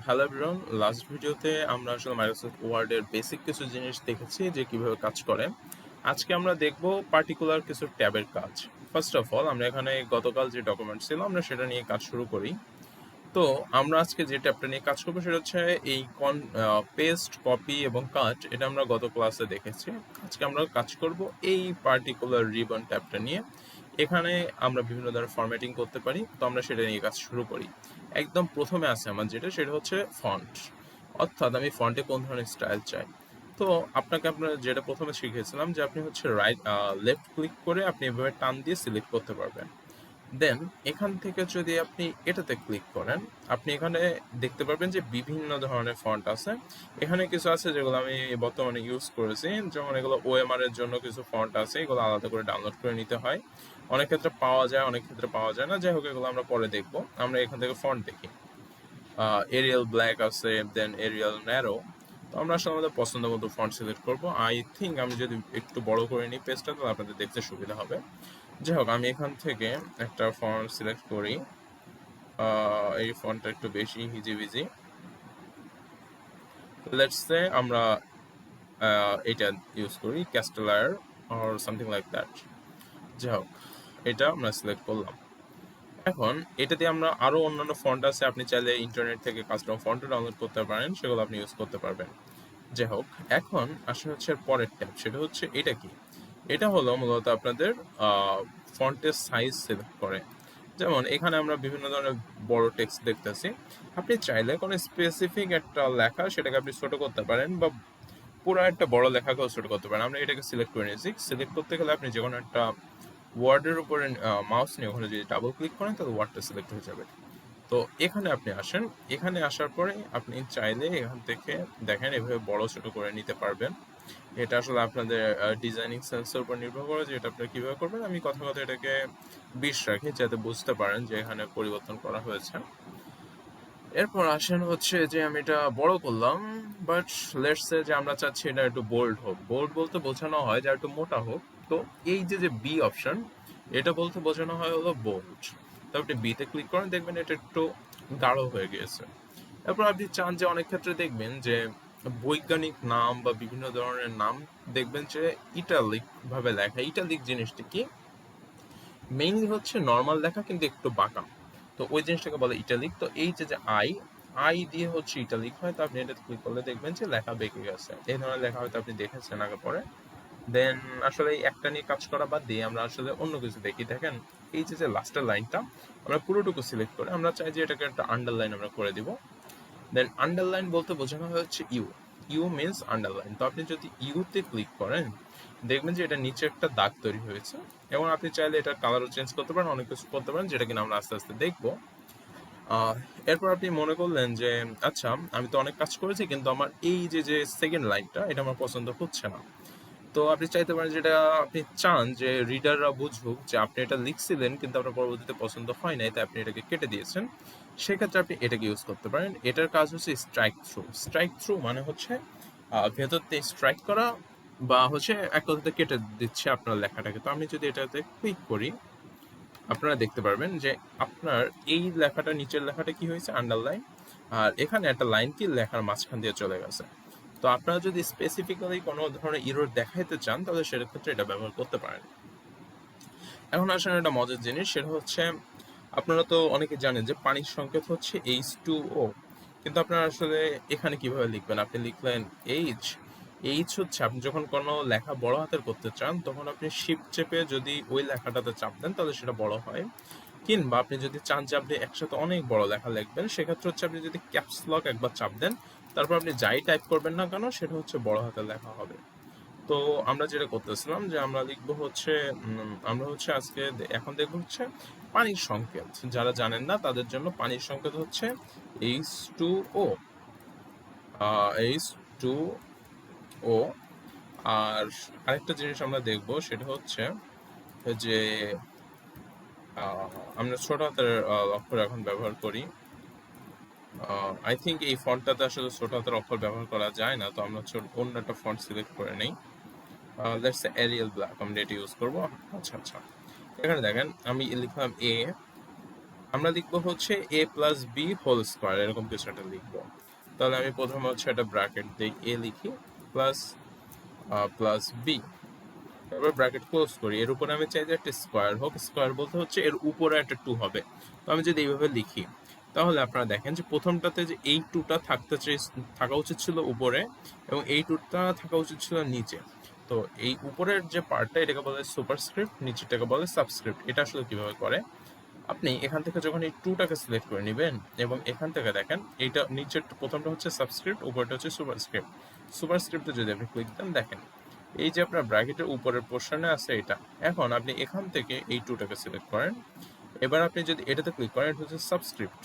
Hello everyone, last ভিডিওতে আমরা আসলে মাইক্রোসফট ওয়ার্ডের বেসিক কিছু জিনিস দেখেছি যে কিভাবে কাজ করে। আজকে আমরা দেখব পার্টিকুলার কিছু ট্যাবের কাজ। ফার্স্ট অফ অল আমরা এখানে গতকাল যে ডকুমেন্ট ছিল আমরা সেটা নিয়ে কাজ শুরু করি। তো আমরা আজকে যে ট্যাবটা নিয়ে কাজ করবো সেটা হচ্ছে এই পেস্ট, কপি এবং কাট। এটা আমরা গত ক্লাসে দেখেছি। আজকে আমরা কাজ করব এই পার্টিকুলার রিবন ট্যাবটা নিয়ে। এখানে আমরা বিভিন্ন ধরনের ফরম্যাটিং করতে পারি, তো আমরা সেটা নিয়ে কাজ শুরু করি। একদম প্রথমে আছে আমার যেটা, সেটা হচ্ছে ফন্ট, অর্থাৎ আমি ফন্টে কোন ধরনের স্টাইল চাই। তো আপনার যেটা প্রথমে শিখেছিলাম যে আপনি হচ্ছে লেফট ক্লিক করে আপনি এভাবে টান দিয়ে সিলেক্ট করতে পারবেন। দেন এখান থেকে যদি আপনি এটাতে ক্লিক করেন, আপনি এখানে দেখতে পারবেন যে বিভিন্ন ধরনের ফন্ট আছে। এখানে কিছু আছে যেগুলো আমি বর্তমানে ইউজ করেছি, যেমন এগুলো ওএমআর এর জন্য কিছু ফন্ট আছে, এগুলো আলাদা করে ডাউনলোড করে নিতে হয়। অনেক ক্ষেত্রে পাওয়া যায়, অনেক ক্ষেত্রে পাওয়া যায় না। যাই হোক, এগুলো আমরা পরে দেখবো। আমরা এখান থেকে ফন্ট দেখি। এরিয়াল ব্ল্যাক আছে, দেন এরিয়াল ন্যারো। তো আমরা আসলে আমাদের পছন্দ মতো ফন্ট সিলেক্ট করবো। আই থিঙ্ক আমি যদি একটু বড় করে নিই পেজটা, তাহলে আপনাদের দেখতে সুবিধা হবে। যাই হোক, আমি এখান থেকে একটা ফন্ট সিলেক্ট করি। এই ফন্টটা একটু বেশি হিজিবিজি। লেটস সে আমরা এটা ইউজ করি, ক্যাস্টেলার অর সামথিং লাইক দ্যাট। যাই হোক, এটা আমরা সিলেক্ট করলাম। এখন এটা দিয়ে আমরা আরো অন্যান্য ফন্ট আছে, আপনি চাইলে ইন্টারনেট থেকে কাস্টম ফন্টও ডাউনলোড করতে পারেন, সেগুলো আপনি ইউজ করতে পারবেন। যাই হোক, এখন আসলে হচ্ছে পরের ট্যাব, সেটা হচ্ছে এটা কি। এটা হলো মূলত আপনাদের ফন্টের সাইজ সিলেক্ট করে। যেমন এখানে আমরা বিভিন্ন ধরনের বড় টেক্সট দেখতেছি। আপনি চাইলে কোনো স্পেসিফিক একটা লেখা সেটাকে আপনি ছোট করতে পারেন, বা পুরো একটা বড় লেখাকেও ছোট করতে পারেন। আমরা এটাকে সিলেক্ট করে নিয়েছি। সিলেক্ট করতে গেলে আপনি যে কোনো একটা ওয়ার্ডের উপরে মাউস নিয়ে ওখানে যদি ডাবল ক্লিক করেন, তাহলে ওয়ার্ডটা সিলেক্ট হয়ে যাবে। তো এখানে আপনি আসেন। এখানে আসার পরে আপনি চাইলে এখান থেকে দেখেন এভাবে বড় ছোট করে নিতে পারবেন। এটা আসলে আপনাদের ডিজাইনিং সেন্সের উপর নির্ভর করে যে এটা আপনারা কিভাবে করবেন। আমি কথা কথা এটাকে 20 রাখি, যাতে বুঝতে পারেন যে এখানে পরিবর্তন করা হয়েছে। এরপর আসেন হচ্ছে যে আমি এটা বড় করলাম, বাট লেটস সে যে আমরা চাচ্ছি এটা একটু বোল্ড হোক। বোল্ড বলতে বোঝানো হয় যে একটু মোটা হোক। তো এই যে বি অপশন, এটা বলতে বোঝানো হয় হলো বোল্ড। তো আপনি বিতে ক্লিক করেন, দেখবেন এটা একটু গাঢ় হয়ে গিয়েছে। এরপর আপনি চান যে অনেক ক্ষেত্রে দেখবেন যে বৈজ্ঞানিক নাম বা বিভিন্ন ধরনের নাম দেখবেন যে ইটালিক ভাবে লেখা। ইটালিক জিনিসটা কি, মেইনলি হচ্ছে নর্মাল লেখা কিন্তু একটু বাঁকা। তো ওই জিনিসটাকে বলে ইটালিক। তো এই যে আই আই দিয়ে হচ্ছে ইটালিক হয়। তো আপনি এটা ক্লিক করলে দেখবেন যে লেখা বেঁকে গেছে। এই ধরনের লেখা হয়তো আপনি দেখেছেন আগে পরে। দেন আসলে এই একটা নিয়ে কাজ করা বাদ দিয়ে আমরা আসলে অন্য কিছু দেখি। দেখেন এই যে লাস্টের লাইনটা, আমরা পুরোটুকু সিলেক্ট করে আমরা চাই যে এটাকে একটা আন্ডারলাইন আমরা করে দিব। দেন আন্ডারলাইন বলতে বোঝানো হচ্ছে ইউ। You means underline. তো আপনি যদি ইউতে ক্লিক করেন, দেখবেন যে এটা নিচে একটা দাগ তৈরি হয়েছে, এবং আপনি চাইলে এটার কালারও চেঞ্জ করতে পারেন, অনেক কিছু করতে পারেন, যেটা কিনা আমরা আস্তে আস্তে দেখবো। এরপর আপনি মনে করলেন যে আচ্ছা, আমি তো অনেক কাজ করেছি, কিন্তু আমার এই যে সেকেন্ড লাইনটা এটা আমার পছন্দ হচ্ছে না। তো আপনি চাইতে পারেন যেটা আপনি চান যে রিডাররা বুঝুক যে আপনি এটা লিখছিলেন, কিন্তু আপনার পরবর্তীতে পছন্দ হয় নাই, তাই আপনি এটাকে কেটে দিয়েছেন। সেক্ষেত্রে আপনি এটাকে ইউজ করতে পারেন। এটার কাজ হচ্ছে স্ট্রাইক থ্রু। স্ট্রাইক থ্রু মানে হচ্ছে ভেতর থেকে স্ট্রাইক করা, বা হচ্ছে এক কথাতে কেটে দিচ্ছে আপনার লেখাটাকে। তো আমি যদি এটাতে ক্লিক করি, আপনারা দেখতে পারবেন যে আপনার এই লেখাটা, নিচের লেখাটা কি হয়েছে, আন্ডারলাইন। আর এখানে একটা লাইন কি লেখার মাঝখান দিয়ে চলে গেছে। তো আপনারা যদি স্পেসিফিক্যালি কোনো ধরনের ইরর দেখাইতে চান, তাহলে সেটার ক্ষেত্রে এটা ব্যবহার করতে পারেন। এখন আসলে একটা মজার জিনিস, সেটা হচ্ছে আপনারা তো অনেকে জানেন যে পানির সংকেত হচ্ছে H2O, কিন্তু আপনারা আসলে এখানে কিভাবে লিখবেন। আপনি লিখলেন এইচ। এইচ হচ্ছে আপনি যখন কোনো লেখা বড় হাতের করতে চান, তখন আপনি শিফট চেপে যদি ওই লেখাটাতে চাপ দেন, তাহলে সেটা বড় হয়। কিংবা আপনি যদি চান যে আপনি একসাথে অনেক বড় লেখা লিখবেন, সেক্ষেত্রে হচ্ছে আপনি যদি ক্যাপস লক একবার চাপ দেন, তারপর আপনি যাই টাইপ করবেন না কেন, সেটা হচ্ছে বড় হাতের লেখা হবে। তো আমরা যেটা করতেছিলাম যে আমরা লিখবো হচ্ছে আমরা হচ্ছে আজকে এখন দেখবো হচ্ছে পানির সংকেত। যারা জানেন না তাদের জন্য পানির সংকেত হচ্ছে H2O। H2O। আর আরেকটা জিনিস আমরা দেখবো, সেটা হচ্ছে যে আমরা ছোট হাতের অক্ষর এখন ব্যবহার করি। আই থিঙ্ক এই ফন্টটাতে আসলে ছোট হাতের অক্ষর ব্যবহার করা যায় না, তো আমরা হচ্ছে অন্য একটা ফন্ট সিলেক্ট করে নেই। লেটস সে এরিয়াল ব্ল্যাক, আমরা এটা ইউজ করবো। আচ্ছা আচ্ছা, এখানে দেখেন আমি লিখলাম এ, আমরা লিখবো হচ্ছে a plus B whole square, এরকম কিছু একটা লিখবো। তাহলে আমি প্রথমে হচ্ছে একটা ব্র্যাকেট দিই, a লিখি প্লাস প্লাস বি, তারপর ব্র্যাকেট ক্লোজ করি। এর উপরে আমি চাই যে একটা স্কোয়ার হোক, স্কোয়ার বলতে হচ্ছে এর উপরে একটা 2 হবে। তো আমি যদি এইভাবে লিখি তাহলে আপনারা দেখেন যে প্রথমটাতে যে এই 2টা থাকা উচিত ছিল উপরে, এবং এই 2টা থাকা উচিত ছিল নিচে। তো এই উপরের যে পার্টটা এটাকে বলে সুপারস্ক্রিপ্ট, নিচেরটাকে বলে সাবস্ক্রিপ্ট। এটা আসলে কিভাবে করে, আপনি এখান থেকে যখন এই 2টাকে সিলেক্ট করে নেবেন এবং এখান থেকে দেখেন এইটা নিচের প্রথমটা হচ্ছে সাবস্ক্রিপ্ট, উপরটা হচ্ছে সুপারস্ক্রিপ্ট। সুপারস্ক্রিপ্টে যদি আপনি ক্লিক দেন দেখেন এই যে আপনার ব্র্যাকেটের উপরের পোর্শনে আছে এটা। এখন আপনি এখান থেকে এই 2টাকে সিলেক্ট করেন, এবার আপনি যদি এটাতে ক্লিক করেন এটা হচ্ছে সাবস্ক্রিপ্ট।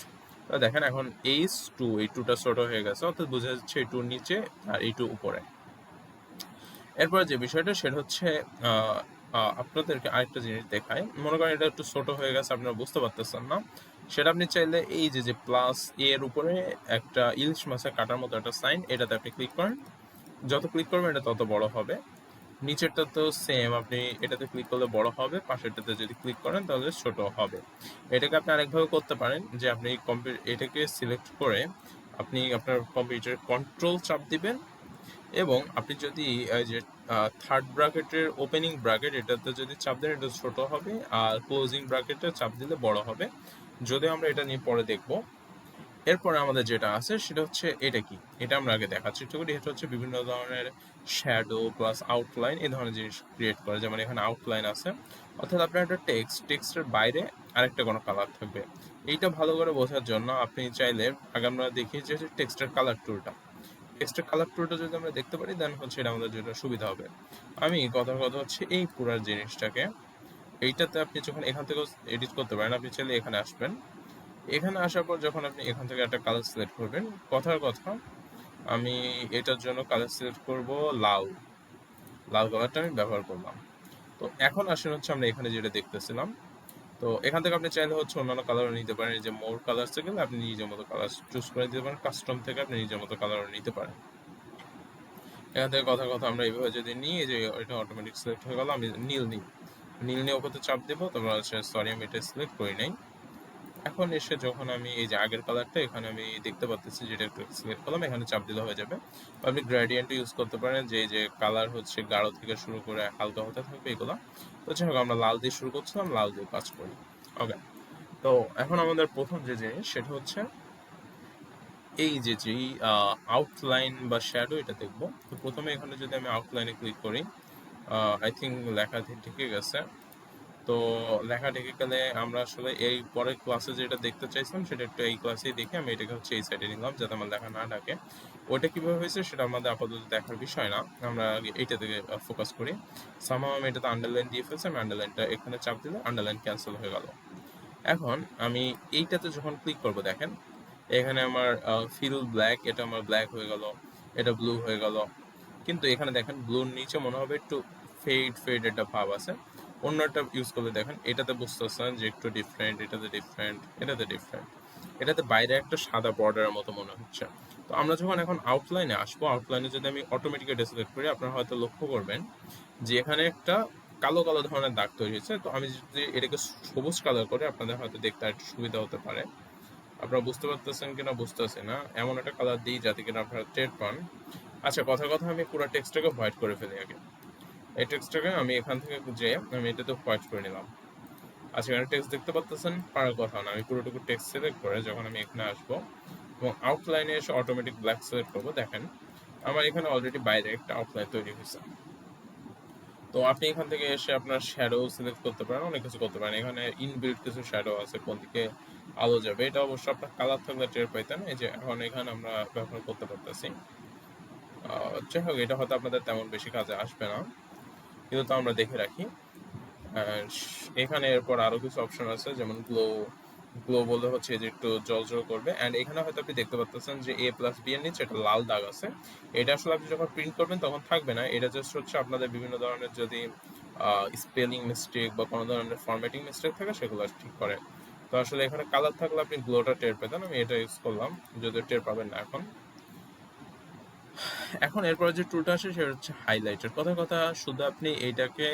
তো দেখেন এখন H2, এই 2টা ছোট হয়ে গেছে, অর্থাৎ বোঝা যাচ্ছে এই 2 নিচে আর এই 2 উপরে। এরপর যে বিষয়টা সেটা হচ্ছে আপনাদেরকে আরেকটা জিনিস দেখায়। মনে করেন এটা একটু ছোট হয়ে গেছে, আপনারা বুঝতে পারতেছেন না, সেটা আপনি চাইলে এই যে যে প্লাস এর উপরে একটা ইলিশ মাছের কাটার মতো একটা সাইন, এটাতে আপনি ক্লিক করেন। যত ক্লিক করবেন এটা তত বড় হবে। নিচেরটা তো সেম, আপনি এটাতে ক্লিক করলে বড় হবে, পাশেরটাতে যদি ক্লিক করেন তাহলে ছোট হবে। এটাকে আপনি আরেকভাবে করতে পারেন যে আপনি এটাকে সিলেক্ট করে আপনি আপনার কম্পিউটার কন্ট্রোল চাপ দিবেন, এবং আপনি যদি এই যে থার্ড ব্র্যাকেটের ওপেনিং ব্র্যাকেট এটাতে যদি চাপ দেন এটা ছোট হবে, আর ক্লোজিং ব্র্যাকেটে চাপ দিলে বড় হবে। যদি আমরা এটা নিয়ে পরে দেখব। এরপরে আমাদের যেটা আছে সেটা হচ্ছে এটা কি, এটা আমরা আগে দেখার চেষ্টা করি। এটা হচ্ছে বিভিন্ন ধরনের শ্যাডো প্লাস আউটলাইন, এই ধরনের জিনিস ক্রিয়েট করে। যেমন এখানে আউটলাইন আছে, অর্থাৎ আপনার একটা টেক্সটের বাইরে আরেকটা কোনো কালার থাকবে। এইটা ভালো করে বোঝার জন্য আপনি চাইলে আগে আমরা দেখি যে টেক্সটের কালার টুলটা, টেক্সটের কালার টুলটা যদি আমরা দেখতে পারি দেন হচ্ছে এটা আমাদের জন্য সুবিধা হবে। আমি কথা কথা হচ্ছে এই পুরো জিনিসটাকে এইটাতে আপনি যখন এখান থেকে এডিট করতে পারেন, আপনি চাইলে এখানে আসবেন। এখানে আসার পর যখন আপনি এখান থেকে একটা কালার সিলেক্ট করবেন, কথার কথা আমি এটার জন্য কালার সিলেক্ট করব লাল, লাল কালারটা আমি ব্যবহার করলাম। তো এখন আসলে হচ্ছে আমরা এখানে যেটা দেখতেছিলাম, তো এখান থেকে আপনি চাইলে হচ্ছে অন্যান্য কালারও নিতে পারেন। যে মোর কালার থেকে আপনি নিজের মতো কালার চুজ করে দিতে পারেন, কাস্টম থেকে আপনি নিজের মতো কালারও নিতে পারেন। এখান থেকে কথা কথা আমরা এইভাবে যদি নিই, যে এটা অটোমেটিক সিলেক্ট হয়ে গেল। আমি নীল নিই, নীল নিয়ে ওপরে চাপ দেবো, তারপর হচ্ছে সরি আমি এটা সিলেক্ট করি নাই। এখন এসে যখন আমি এই যে আগের কালারটা এখানে আমি দেখতে পাচ্ছি, যেটা একটু সিলেক্ট করলাম, এখানে চাপ দিলে হয়ে যাবে। আপনি গ্রেডিয়েন্ট ইউজ করতে পারেন, যে এই যে কালার হচ্ছে গাঢ় থেকে শুরু করে হালকা হতে থাকবে এগুলো। তো যাই হোক আমরা লাল দিয়ে শুরু করছিলাম, লাল দিয়ে কাজ করি। ওকে, তো এখন আমাদের প্রথম যে জিনিস সেটা হচ্ছে এই যে যেই আউটলাইন বা শ্যাডো এটা দেখবো। তো প্রথমে এখানে যদি আমি আউটলাইনে ক্লিক করি, আই থিঙ্ক লেখা ঢেকে গেছে। তো লেখা ঢেকে গেলে আমরা আসলে এই পরের ক্লাসে যেটা দেখতে চাইছিলাম সেটা একটু এই ক্লাসেই দেখে আমি এটাকে হচ্ছে এই সাইডে নিলাম, যাতে আমার লেখা না ঢাকে। ওইটা কিভাবে হয়েছে সেটা আমাদের আপাতত দেখার বিষয় না, আমরা আগে এইটা থেকে ফোকাস করি। সামহাও আমি এটাতে আন্ডারলাইন দিয়ে ফেলছি, আমি আন্ডারলাইনটা এখানে চাপ দিলে আন্ডারলাইন ক্যান্সেল হয়ে গেল। এখন আমি এইটাতে যখন ক্লিক করব দেখেন এখানে আমার ফিল ব্ল্যাক, এটা আমার ব্ল্যাক হয়ে গেল, এটা ব্লু হয়ে গেল। কিন্তু এখানে দেখেন ব্লুর নিচে মনে হবে একটু ফেড একটা ভাব আছে। অন্যটা ইউজ করলে দেখেন এটাতে বুঝতেছেন যে একটু ডিফারেন্ট, এটাতে ডিফারেন্ট, এটাতে ডিফারেন্ট, এটাতে বাইরে একটা সাদা বর্ডারের মতো মনে হচ্ছে। তো আমরা যখন এখন আউটলাইনে আসবো, আউটলাইনে যদি আমি অটোমেটিক এটা সিলেক্ট করি, আপনারা হয়তো লক্ষ্য করবেন যে এখানে একটা কালো কালো ধরনের দাগ তৈরি হয়েছে। তো আমি যদি এটাকে সবুজ কালার করে আপনাদের হয়তো দেখতে একটু সুবিধা হতে পারে। আপনারা বুঝতে পারতেছেন কিনা বুঝতেছি না, এমন একটা কালার দিই যাতে কিনা আপনারা টের পান। আচ্ছা, কথা কথা আমি পুরো টেক্সটটাকে হোয়াইট করে ফেলি আগে। এই টেক্সটটাকে আমি এখান থেকে যে আমি এটাতে হোয়াইট করে নিলাম। আচ্ছা, এখানে টেক্সট দেখতে পাচ্ছেন, পারার কথা না। আমি পুরোটুকু টেক্সট সিলেক্ট করে যখন আমি এখানে আসবো এবং আউটলাইনে এসে অটোমেটিক ব্ল্যাক সিলেক্ট করবো, দেখেন আমার এখানে অলরেডি বাইরে একটা আউটলাইন তৈরি হয়েছে। তো আপনি এখান থেকে এসে আপনার শ্যাডো সিলেক্ট করতে পারেন, অনেক কিছু করতে পারেন। এখানে ইনবিল্ট কিছু শ্যাডো আছে, কোন দিকে আলো যাবে এটা অবশ্য আপনার কালার থাকলে টের পাইতেন। এই যে এখন এখানে আমরা ব্যবহার করতে পারতেছি। যাই হোক, এটা হয়তো আপনাদের তেমন বেশি কাজে আসবে না, কিন্তু তো আমরা দেখে রাখি। এখানে এরপর আরো কিছু অপশন আছে, যেমন গ্লো, গ্লো বলে হচ্ছে যে একটু জল করবে। অ্যান্ড এখানে হয়তো আপনি দেখতে পাচ্ছেন যে এ প্লাস বি এর নিচে একটা লাল দাগ আছে। এটা আসলে আপনি যখন প্রিন্ট করবেন তখন থাকবে না, এটা জাস্ট হচ্ছে আপনাদের বিভিন্ন ধরনের যদি স্পেলিং মিস্টেক বা কোনো ধরনের ফরম্যাটিং মিস্টেক থাকে সেগুলো ঠিক করে। তো আসলে এখানে কালার থাকলে আপনি গ্লোটা টের পেতেন, আমি এটা ইউজ করলাম, যদিও টের পাবেন না এখন। এখন এরপরে যে টুলটা আসে সেটা হচ্ছে হাইলাইটার। কথা কথা শুধু আপনি এইটাকে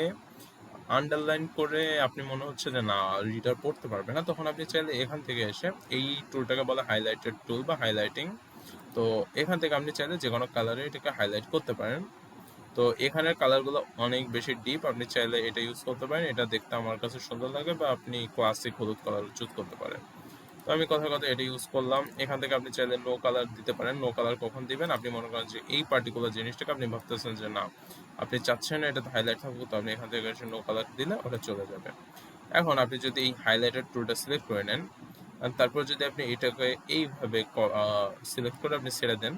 আন্ডারলাইন করে আপনি মনে হচ্ছে যে না রিডার পড়তে পারবে না, তখন আপনি চাইলে এখান থেকে এসে এই টুলটাকে বলে হাইলাইটেড টুল বা হাইলাইটিং। তো এখান থেকে আপনি চাইলে যে কোনো কালারে এটাকে হাইলাইট করতে পারেন। তো এখানের কালারগুলো অনেক বেশি ডিপ, আপনি চাইলে এটা ইউজ করতে পারেন। এটা দেখতে আমার কাছে সুন্দর লাগে, বা আপনি ক্লাসিক হলুদ কালার চুজ করতে পারেন। তো আমি কথা কথা এটা ইউজ করলাম। এখান থেকে আপনি চাইলে নো কালার দিতে পারেন। নো কালার কখন দিবেন, আপনি মনে করেন যে এই পার্টিকুলার জিনিসটাকে আপনি ভাবতেছেন যে না আপনি চাচ্ছেন না এটাতে হাইলাইট থাকুক, তো আপনি এখান থেকে এসে নো কালার দিলে ওটা চলে যাবে। এখন আপনি যদি এই হাইলাইটেড টুলটা সিলেক্ট করে নেন, আর তারপর যদি আপনি এটাকে এইভাবে সিলেক্ট করে আপনি ছেড়ে দেন,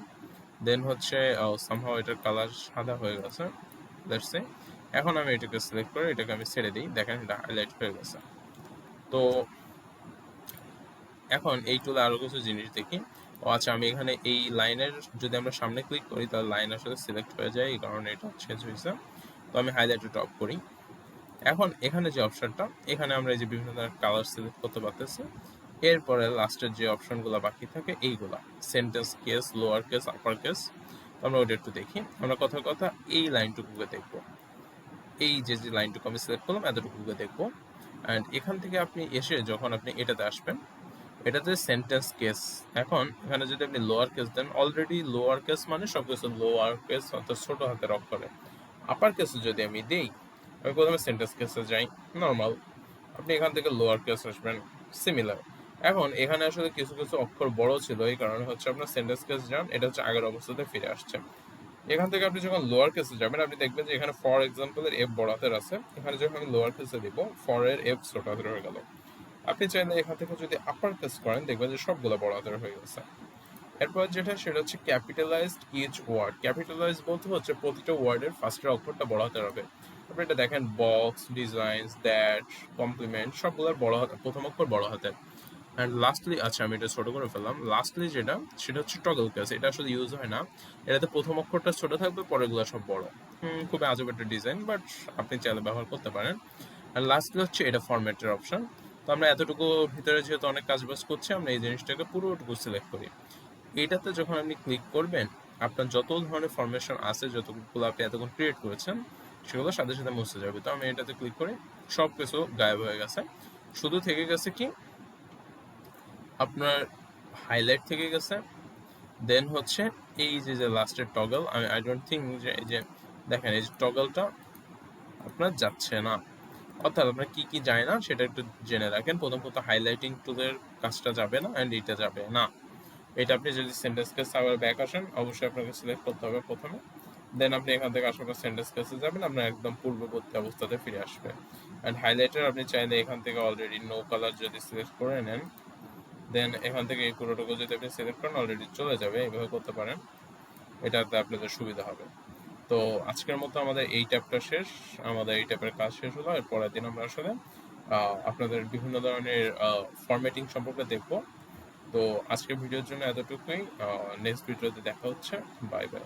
দেন হচ্ছে সামহাও এটার কালার সাদা হয়ে গেছে, লেটস সে। এখন আমি এটাকে সিলেক্ট করে এটাকে আমি ছেড়ে দিই, দেখেন এটা হাইলাইট হয়ে গেছে। তো এখন এই টুলে আরো কিছু জিনিস দেখি। আচ্ছা, আমি এখানে এই লাইনের যদি আমরা সামনে ক্লিক করি তাহলে লাইন আসলে সিলেক্ট হয়ে যায়, এই কারণে এটা চেঞ্জ হয়েছে। তো আমি হাইলাইটটা অফ করি। এখন এখানে যে অপশনটা, এখানে আমরা এই যে বিভিন্ন ধরনের কালার সিলেক্ট করতে পারতেছি। এরপরে লাস্টের যে অপশনগুলো বাকি থাকে এইগুলা, sentence case, lower case, upper case. আমরা ওটা একটু দেখি। আমরা কথা কথা এই লাইনটুকুকে দেখবো, এই যে যে লাইনটুকু আমি সিলেক্ট করলাম এতটুকুকে দেখবো। অ্যান্ড এখান থেকে আপনি এসে যখন আপনি এটাতে আসবেন, এটাতে সেন্টেন্স কেস। এখন এখানে যদি আপনি লোয়ার কেস দেন, অলরেডি লোয়ার কেস মানে সবকিছু লোয়ার কেস অর্থাৎ ছোট হাতের অক্ষরে। আপার কেসে যদি আমি দেই, আমি প্রথমে সেন্টেন্স কেসে যাই নর্মাল, আপনি এখান থেকে লোয়ার কেস আসবেন সিমিলার। এখন এখানে আসলে কিছু কিছু অক্ষর বড় ছিল, এই কারণে হচ্ছে আপনার সেন্টেন্স কেস যান, এটা হচ্ছে আগের অবস্থাতে ফিরে আসছে। এখান থেকে আপনি যখন লোয়ার কেসে যাবেন, আপনি দেখবেন যে এখানে ফর এক্সাম্পল এর এফ বড় হাতের আছে, এখানে যখন আমি লোয়ার কেসে দিব ফর এর এফ ছোট হাতের হয়ে গেল। আপনি চাইলে এখান থেকে যদি আপার কেস করেন দেখবেন যে সবগুলো বড় হাতের হয়ে গেছে। এরপর যেটা সেটা হচ্ছে ক্যাপিটালাইজড ইচ ওয়ার্ড। ক্যাপিটালাইজ বলতে হচ্ছে প্রতিটা ওয়ার্ডের ফার্স্টের অক্ষরটা বড় হাতের হবে। আপনি এটা দেখেন বক্স, ডিজাইনস, দ্যাট, কমপ্লিমেন্ট সবগুলোর বড় হাতের প্রথম অক্ষর বড় হাতের। অ্যান্ড লাস্টলি, আচ্ছা আমি এটা ছোট করে ফেললাম, লাস্টলি যেটা সেটা হচ্ছে টগল কেস। এটা আসলে ইউজ হয় না, এটাতে প্রথম অক্ষরটা ছোট থাকবে, পরেরগুলো সব বড়। খুবই আজব একটা ডিজাইন, বাট আপনি চাইলে ব্যবহার করতে পারেন। আর লাস্টলি হচ্ছে এটা ফরম্যাটের অপশন। তো আমরা এতটুকু ভিতরে যেহেতু অনেক কাজ বাজ করছি, আমরা এই জিনিসটাকে পুরোটুকু সিলেক্ট করি। এটাতে যখন আপনি ক্লিক করবেন, আপনার যত ধরনের ফরমেশন আছে, যতগুলো আপনি এতক্ষণ ক্রিয়েট করেছেন, সেগুলো সাথে সাথে মুছে যাবে। তো আমি এটাতে ক্লিক করি, সব কিছু গায়েব হয়ে গেছে। শুধু থেকে গেছে কি আপনার হাইলাইট থেকে গেছে, দেন হচ্ছে এই যে যে লাস্টের টগল, আমি আই ডোন্ট থিঙ্ক যে এই যে দেখেন এই যে টগলটা আপনার যাচ্ছে না। অর্থাৎ আপনার কি কি যায় না সেটা একটু জেনে রাখেন। প্রথম কথা হাইলাইটিং টুলের কাজটা যাবে না, অ্যান্ড এটা যাবে না। এটা আপনি যদি সেন্টেন্স কেস আবার ব্যাক আসেন, অবশ্যই আপনাকে সিলেক্ট করতে হবে প্রথমে, দেন আপনি এখান থেকে আসার পর সেন্টেন্স কেসে যাবেন, আপনার একদম পূর্ববর্তী অবস্থাতে ফিরে আসবে। অ্যান্ড হাইলাইটার আপনি চাইলে এখান থেকে অলরেডি নো কালার যদি সিলেক্ট করে নেন, দেন এখান থেকে এই পুরোটুকু যদি আপনি সিলেক্ট করেন অলরেডি চলে যাবে। এইভাবে করতে পারেন, এটাতে আপনাদের সুবিধা হবে। তো আজকের মতো আমাদের এই ট্যাবটা শেষ, আমাদের এই ট্যাবের কাজ শেষ হলো। এর পরের দিন আমরা আসলে আপনাদের বিভিন্ন ধরনের ফরম্যাটিং সম্পর্কে দেখব। তো আজকের ভিডিওর জন্য এতটুকুই, নেক্সট ভিডিওতে দেখা হচ্ছে, বাই বাই।